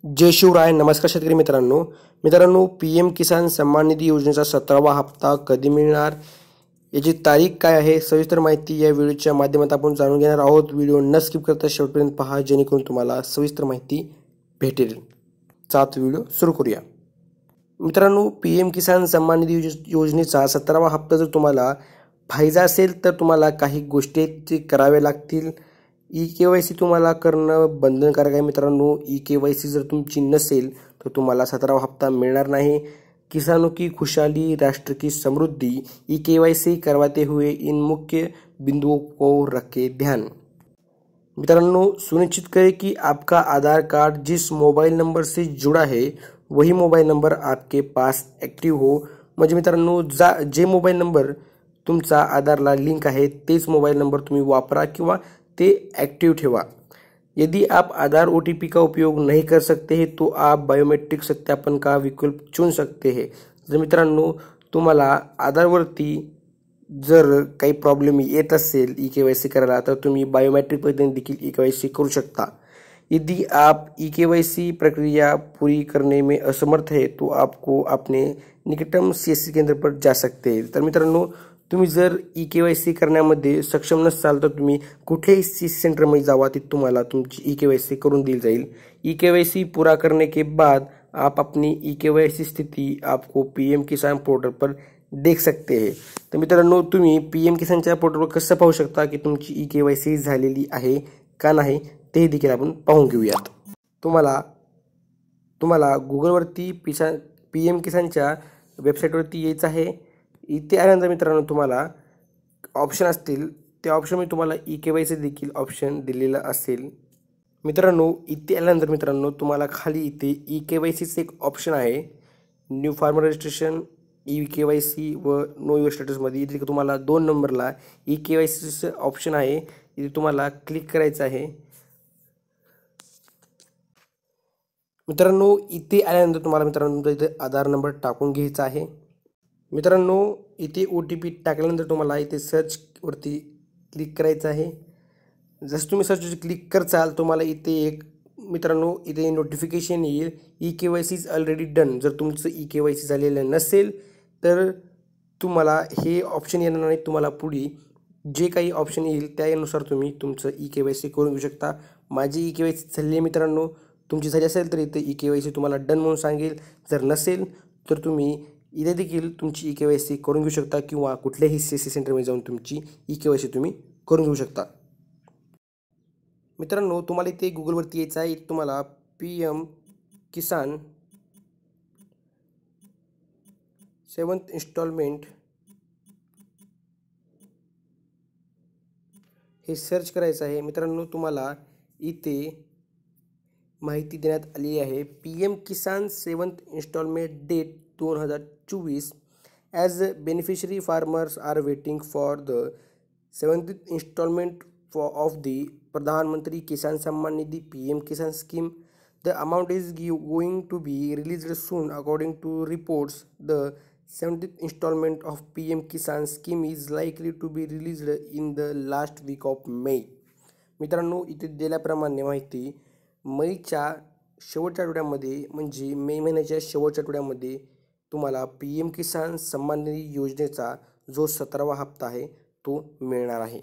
जय शिवराय. नमस्कार शेतकरी मित्रांनो, पीएम किसान सन्मान निधी योजनेचा 17वा हप्ता कधी मिळणार, याची तारीख काय आहे, सविस्तर माहिती या व्हिडिओच्या माध्यमातून आपण जाणून घेणार आहोत. व्हिडिओ न स्किप करता शेवटपर्यंत पहा, जेणेकरून तुम्हाला सविस्तर माहिती भेटेल. चात व्हिडिओ सुरू करूया. मित्रांनो, पीएम किसान सन्मान निधी योजनेचा 17वा हप्ता जर तुम्हाला फायदा असेल तर तुम्हाला काही गोष्टी कराव्या लागतील. ई-केवायसी तुम्हाला करणं बंधनकारक आहे. मित्रांनो, ई-केवायसी जर तुमची नसेल तर तुम्हाला 17वा हप्ता मिळणार नाही. किसानों की खुशहाली, राष्ट्र की समृद्धि, ई-केवायसी करवाते हुए इन मुख्य बिंदुओं को रखे ध्यान. मित्रांनो, सुनिश्चित करें कि आपका आधार कार्ड जिस मोबाइल नंबर से जुड़ा है वही मोबाइल नंबर आपके पास ॲक्टिव्ह हो. म्हणजे मित्रांनो, जे मोबाईल नंबर तुमचा आधारला लिंक आहे तेच मोबाइल नंबर तुम्ही वापरा किंवा ते एक्टिव ठेवा. यदि आप आधार OTP का उपयोग नहीं कर सकते हैं तो आप बायोमेट्रिक सत्यापन का विकल्प चुन सकते हैं. जर मित्रांनो तुम्हाला आधारवरती जर काही प्रॉब्लेम येत असेल ई-केवायसी करायला तर तुम्ही बायोमेट्रिक पद्धतीने देखील ई-केवायसी करू शकता. यदि आप ई-केवायसी प्रक्रिया पूरी करने में असमर्थ है तो आपको अपने निकटतम CSC केंद्र पर जा सकते हैं. तर मित्रांनो, तुम्ही जर ई-केवायसी करण्यामध्ये सक्षम नसाल तर तुम्ही कुठेही CSC सेंटरमध्ये जावा, तिथे तुम्हाला तुमची ई-केवायसी करून दिली जाईल. ई-केवायसी पूरा करने के बाद आप अपनी ई-केवायसी स्थिति आपको पीएम किसान पोर्टल पर देख सकते हैं. तर मित्रांनो, तुम्ही पीएम किसानच्या पोर्टलवर कसं पाहू शकता की तुमची ई-केवायसी झालेली आहे का नाही ते देखील आपण पाहून घेऊयात. तुम्हाला गुगलवरती पीएम किसानच्या वेबसाईटवरती यायचं आहे. इथे आल्यानंतर मित्रांनो तुम्हाला ऑप्शन असतील, त्या ऑप्शनमध्ये तुम्हाला ई-केवायसी देखील ऑप्शन दिलेला असेल. मित्रांनो, इथे आल्यानंतर मित्रांनो तुम्हाला खाली इथे ई-केवायसीचं एक ऑप्शन आहे. न्यू फार्मर रजिस्ट्रेशन, ई-केवायसी व नो युअर स्टेटसमध्ये इथे तुम्हाला 2 नंबरला ई-केवायसीचं ऑप्शन आहे. इथे तुम्हाला क्लिक करायचं आहे. मित्रांनो, इथे आल्यानंतर तुम्हाला तुमचा इथे आधार नंबर टाकून घ्यायचा आहे. मित्रांनो, इथे OTP टाकल्यानंतर तुम्हाला इथे सर्चवरती क्लिक करायचं आहे. जसं तुम्ही सर्चवरती क्लिक करचाल तुम्हाला इथे इथे नोटिफिकेशन येईल, ई-केवायसी इज ऑलरेडी डन. जर तुमचं ई-केवायसी झालेलं नसेल तर तुम्हाला हे ऑप्शन येणार नाही. तुम्हाला पुढे जे काही ऑप्शन येईल त्यानुसार तुम्ही तुमचं ई-केवायसी करून घेऊ शकता. माझी ई-केवायसी झालेली आहे मित्रांनो. तुमची झाली असेल तर इथे ई-केवायसी तुम्हाला डन म्हणून सांगेल. जर नसेल तर तुम्ही इथे देखील तुमची ई-केवायसी करून घेऊ शकता किंवा कुठल्याही CSC सेंटरमध्ये जाऊन तुमची ई-केवायसी तुम्ही करून घेऊ शकता. मित्रांनो, तुम्हाला इथे गुगलवरती यायचं आहे. तुम्हाला पीएम किसान 7th इन्स्टॉलमेंट हे सर्च करायचं आहे. मित्रांनो, तुम्हाला इथे माहिती देण्यात आली आहे. PM Kisan 7th instalment date 2024. As beneficiary farmers are waiting for the 7th installment of the Pradhan Mantri Kisan Samman Nidhi PM Kisan scheme. The amount is going to be released soon. According to reports, the 7th installment of PM Kisan scheme is likely to be released in the last week of May. मित्रांनो, इथे दिल्याप्रमाणे माहिती मेच्या शेवटच्या आठवड्यामध्ये म्हणजे मे महिन्याच्या शेवटच्या आठवड्यामध्ये तुम्हाला पीएम किसान सन्मान निधी योजनेचा जो 17वा हप्ता आहे तो मिळणार आहे.